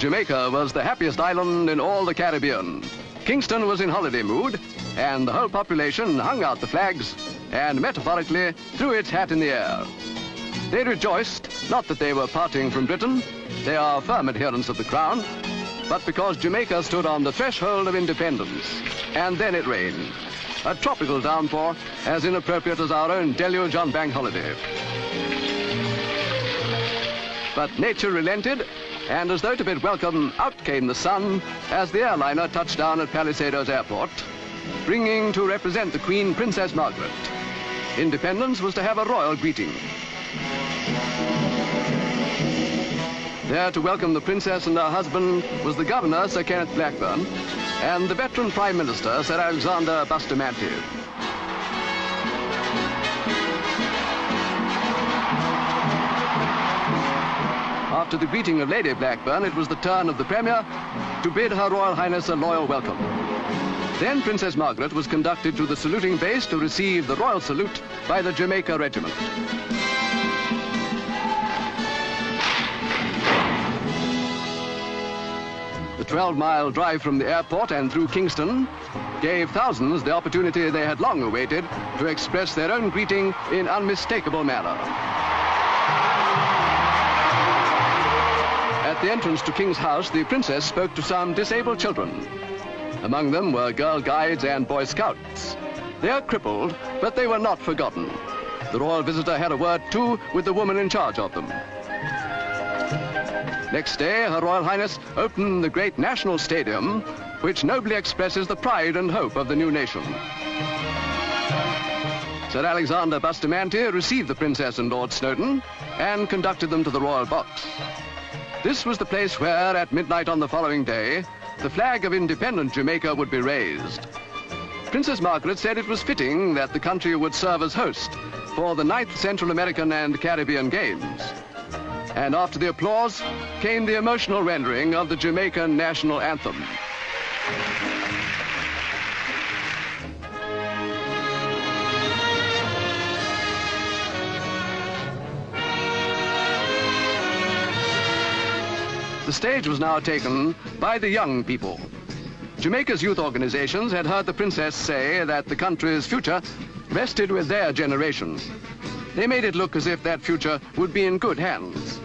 Jamaica was the happiest island in all the Caribbean. Kingston was in holiday mood, and the whole population hung out the flags and metaphorically threw its hat in the air. They rejoiced, not that they were parting from Britain, they are firm adherents of the Crown, but because Jamaica stood on the threshold of independence. And then it rained. A tropical downpour, as inappropriate as our own deluge on bank holiday. But nature relented, and as though to bid welcome, out came the sun as the airliner touched down at Palisadoes Airport, bringing to represent the Queen, Princess Margaret. Independence was to have a royal greeting. There to welcome the Princess and her husband was the Governor, Sir Kenneth Blackburn, and the veteran Prime Minister, Sir Alexander Bustamante. After the greeting of Lady Blackburn, it was the turn of the Premier to bid Her Royal Highness a loyal welcome. Then Princess Margaret was conducted to the saluting base to receive the royal salute by the Jamaica Regiment. The 12-mile drive from the airport and through Kingston gave thousands the opportunity they had long awaited to express their own greeting in unmistakable manner. At the entrance to King's House, the Princess spoke to some disabled children. Among them were Girl Guides and Boy Scouts. They are crippled, but they were not forgotten. The royal visitor had a word, too, with the woman in charge of them. Next day, Her Royal Highness opened the great National Stadium, which nobly expresses the pride and hope of the new nation. Sir Alexander Bustamante received the Princess and Lord Snowdon and conducted them to the royal box. This was the place where, at midnight on the following day, the flag of independent Jamaica would be raised. Princess Margaret said it was fitting that the country would serve as host for the 9th Central American and Caribbean Games. And after the applause came the emotional rendering of the Jamaican national anthem. The stage was now taken by the young people. Jamaica's youth organizations had heard the Princess say that the country's future rested with their generation. They made it look as if that future would be in good hands.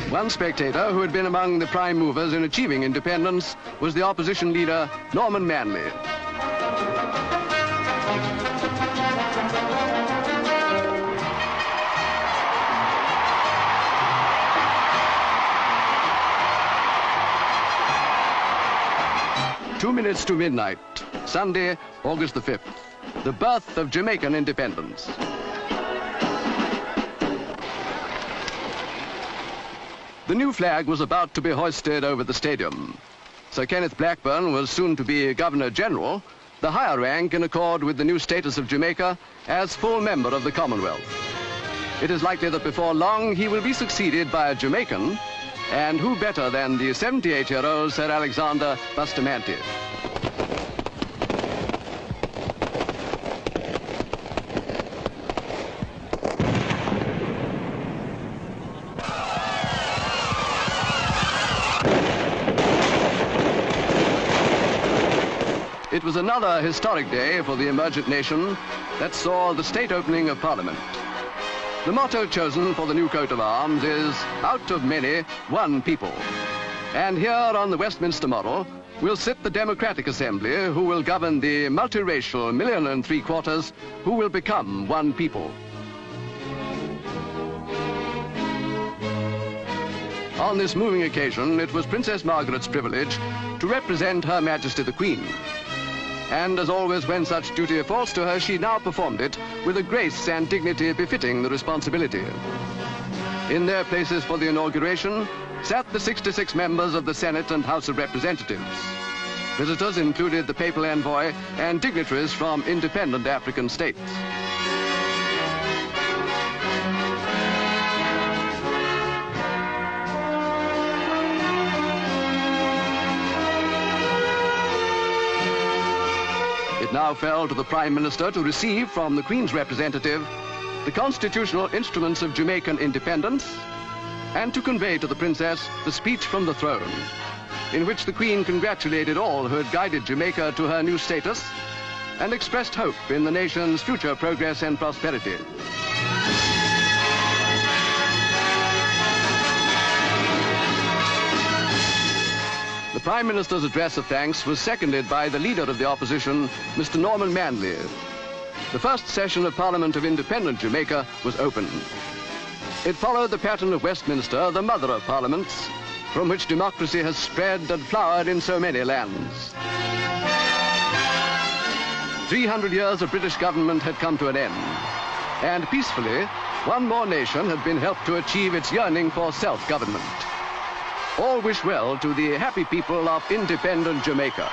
One spectator who had been among the prime movers in achieving independence was the opposition leader, Norman Manley. Two minutes to midnight, Sunday, August the 5th, the birth of Jamaican independence. The new flag was about to be hoisted over the stadium. Sir Kenneth Blackburn was soon to be Governor-General, the higher rank in accord with the new status of Jamaica as full member of the Commonwealth. It is likely that before long he will be succeeded by a Jamaican, and who better than the 78-year-old Sir Alexander Bustamante. It was another historic day for the emergent nation that saw the state opening of Parliament. The motto chosen for the new coat of arms is, out of many, one people. And here on the Westminster model will sit the Democratic Assembly who will govern the multiracial 1.75 million who will become one people. On this moving occasion, it was Princess Margaret's privilege to represent Her Majesty the Queen. And as always, when such duty falls to her, she now performed it with a grace and dignity befitting the responsibility. In their places for the inauguration sat the 66 members of the Senate and House of Representatives. Visitors included the papal envoy and dignitaries from independent African states. fell to the Prime Minister to receive from the Queen's representative the constitutional instruments of Jamaican independence and to convey to the Princess the speech from the throne, in which the Queen congratulated all who had guided Jamaica to her new status and expressed hope in the nation's future progress and prosperity. The Prime Minister's address of thanks was seconded by the leader of the opposition, Mr. Norman Manley. The first session of Parliament of Independent Jamaica was opened. It followed the pattern of Westminster, the mother of parliaments, from which democracy has spread and flowered in so many lands. 300 years of British government had come to an end, and peacefully, one more nation had been helped to achieve its yearning for self-government. All wish well to the happy people of independent Jamaica.